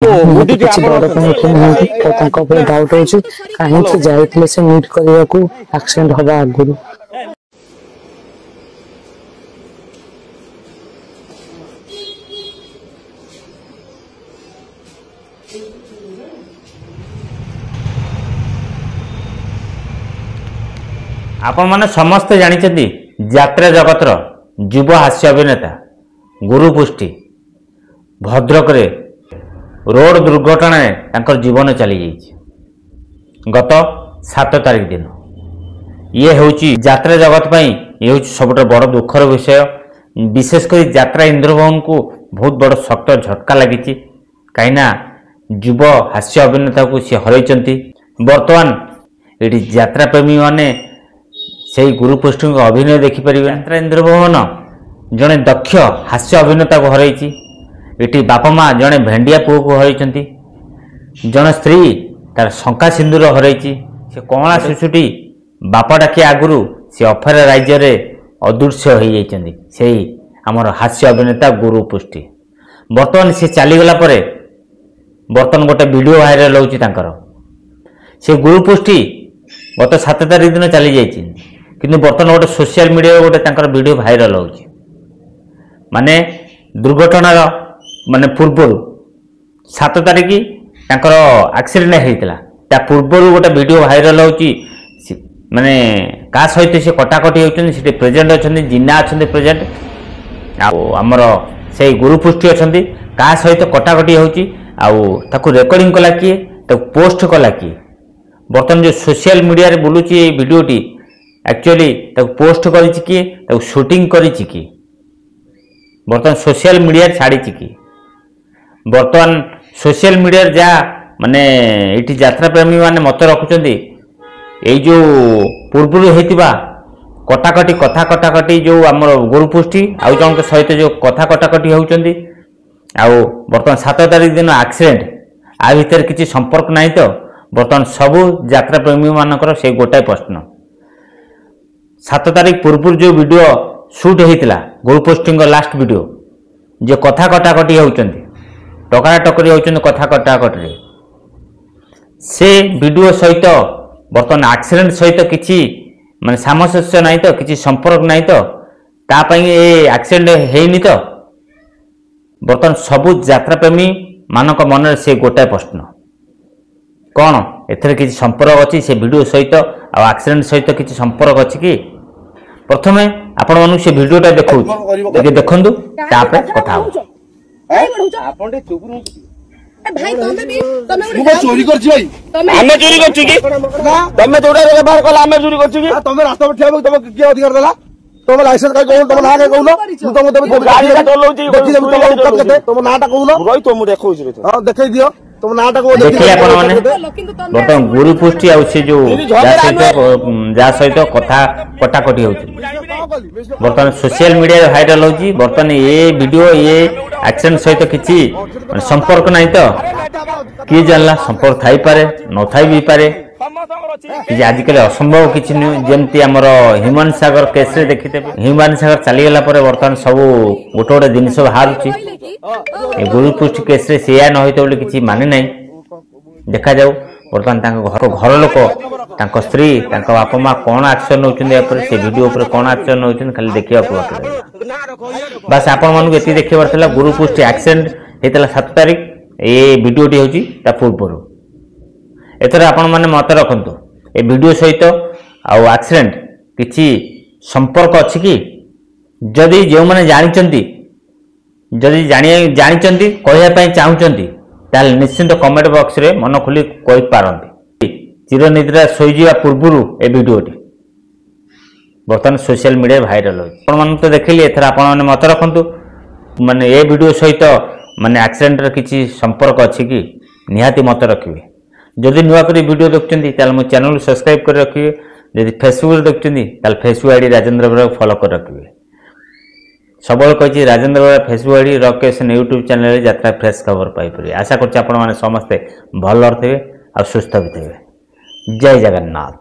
କିଛି ବଡ ଲୋକ ନୁହନ୍ତି ତ ତାଙ୍କ ଉପରେ ଡାଉଟ୍ ଅଛି କାହିଁକି ଯାଇଥିଲେ ସେ ମିଟ୍ କରିବାକୁ ଆକ୍ସିଡେଣ୍ଟ ହବା ଆଗରୁ। आपण माने समस्त जानिछथि यात्रा जगतर युव हास्य अभिनेता गुरु पुष्टि भद्रक रे रोड दुर्घटना तांकर जीवन चली जाइछि गत 7 तारिख दिन। ये होची यात्रा जगत पई ये होची सबटा बड़ दुखर विषय। विशेषकर यात्रा इंद्रभवन को बहुत बड़ शक्त झटका लगी कहीं युव हास्य अभिनेता को सी हरइचंती। वर्तमान ये यात्रा प्रेमी माने से गुरु पुष्टि अभिनय देखिपारे। यात्रा इंद्रभवन जड़े दक्ष हास्य अभिनेता को हरइछि। ये बापा माँ जड़े भेंडिया पुओ को हरइचंती। जड़े स्त्री तार शंका सिंदूर हरइछि। से कमला शिशुटी बापा डाके आगुरु से अफेरा राज्य रे अदृश्य हो जाइछंती। से आमर हास्य अभिनेता गुरु पुष्टि वर्तमान से चलीगला परे वर्तमान गोटे वीडियो भाइराल होछि तांकर। से गुरु पुष्टि गत 7 तारिख दिन चली जाइछि किंतु बर्तमान गोटे सोशल मीडिया गोटे तांकर वीडियो भाइराल होछि। माने दुर्घटनार माने पूर्व 7 तारिख तांकर एक्सीडेंट होइतला ता पूर्व गोटे वीडियो भाइराल होछि। माने का सहित से कटाकटी होउछन सेठी प्रेजेंट अछन जिन्ना अछन प्रेजेंट आमर से गुरु पुष्टि अछन का सहित कटाकटी होउछि आउ ताकू रेकॉर्डिंग कला किए ताकू पोस्ट कला किए। बर्तमान जो सोशल मीडिया रे बुलुची ये वीडियोटी एक्चुअली ताकू पोस्ट करिछि किए ताकू शूटिंग करिछि किए बर्तमान सोशल मीडिया रे छाड़िछि किए। बर्तमान सोशल मीडिया रे जा माने एठी यात्रा प्रेमी माने मत रखुचंदी एई जो पूर्वरु हेतिबा कटाकटी कथा कटाकटी जो आमर गुरु पुष्टि आउ जणक सहित जो कथा कटाकटी होउचंदी आउ बर्तमान 7 तारिख दिन एक्सीडेंट आ भीतर किछि संपर्क नाही तो बर्तमान सबू यात्रा प्रेमी मानकर से गोटाए प्रश्न 7 तारिख पूर्व जो वीडियो शूट होता गुरु पोस्टिंग लास्ट वीडियो जो कथा कटाकटी होती टकरा टकरी होती कथा कटाकटी से वीडियो सहित बर्तमान एक्सीडेंट सहित किसी माने सामंजस्य नहीं तो किसी संपर्क नहीं तो तापाई ये एक्सीडेंट हैनी तो बर्तमान सबू यात्रा प्रेमी मानक मन से गोटाए प्रश्न कौन एथरे किसी संपर्क अच्छी से वीडियो सहित आ एक्सीडेंट सहित किसी संपर्क अच्छी कि प्रथमे आपण मानु से वीडियोटा देखौ देखंतु तापे कथा हो। आपण टे चुप रहू भाई तमे चोरी करछि भाई हमें चोरी करछि कि तमे जोडा व्यवहार कला हमें चोरी करछि कि तमे रास्ता पर ठिया तमे के अधिकार देला तमे लाइसेंस का कहू तमे ना के कहू तमे गाड़ी का चलौछि देखि तमे तमे नाटा कहू रोई तो मु देखौ छी हां देखै दियो तुम नाटक देखिए आपण माने बर्तमान गुरु पुष्टि आ से जो जा सहित कथा कटाकटी होछि बर्तमान सोशल मीडिया रे वायरल होछि। बर्तमान ये वीडियो ये एक्शन सहित किछि संपर्क नहीं तो कि जानला संपर्क थाई पारे न थाई भी पारे कि आजिकल असंभव किछि जेमती हमर ह्यूमन सागर केस रे देखिते ह्यूमन सागर चली गेला परे बर्तमान सब गोटे गोटे जिनिस बाहरुछि ए गुरु पुष्टि केस रे सेया न होइतो बोली किछि माने नै देखा जाऊ। बर्तमान तांको घर लोक तांको स्त्री तांको बापा माँ कौन एक्शन नौचंदी या से वीडियो पर कौन एक्शन नौचंदी खाली देखिया को बस आपण मानू एति देखिबार थला गुरु पुष्टि एक्सीडेंट हेतला 7 तारिख ए वीडियोटी होची ता पूर्व एथर आपण माने मत रखंतु ए वीडियो सहित आ एक्सीडेंट किछि संपर्क अछि कि जदि जो माने जानिचंती जदि जानिचंती कहया पई चाहुचंती ताल निश्चित कमेंट बॉक्स रे मन खुली कहि पारंती। चिरनिद्रा सोईजिया पूर्वरु ए वीडियोटी बर्तमान सोशल मीडिया भाइराल होछि। आपण मन तो देखिली एथर आपण माने मत रखंतु माने ए वीडियो सहित माने एक्सीडेंट रे किछि संपर्क अछि कि निहाती मत रखिबे। जदि नुआ करी वीडियो देखुचंती ताल मो चैनल सब्सक्राइब कर रखिबे। जदि फेसबुक रे देखुचंती ताल फेसबुक आईडी राजेंद्र बरा फॉलो कर रखिबे। सबल कहि राजेंद्र बरा फेसबुक आईडी रकेशन यूट्यूब चैनल रे यात्रा फ्रेश खबर पाई परि। आशा करछि आपण माने समस्त भल रहिबे आ सुस्थ भी थे। जय जगन्नाथ।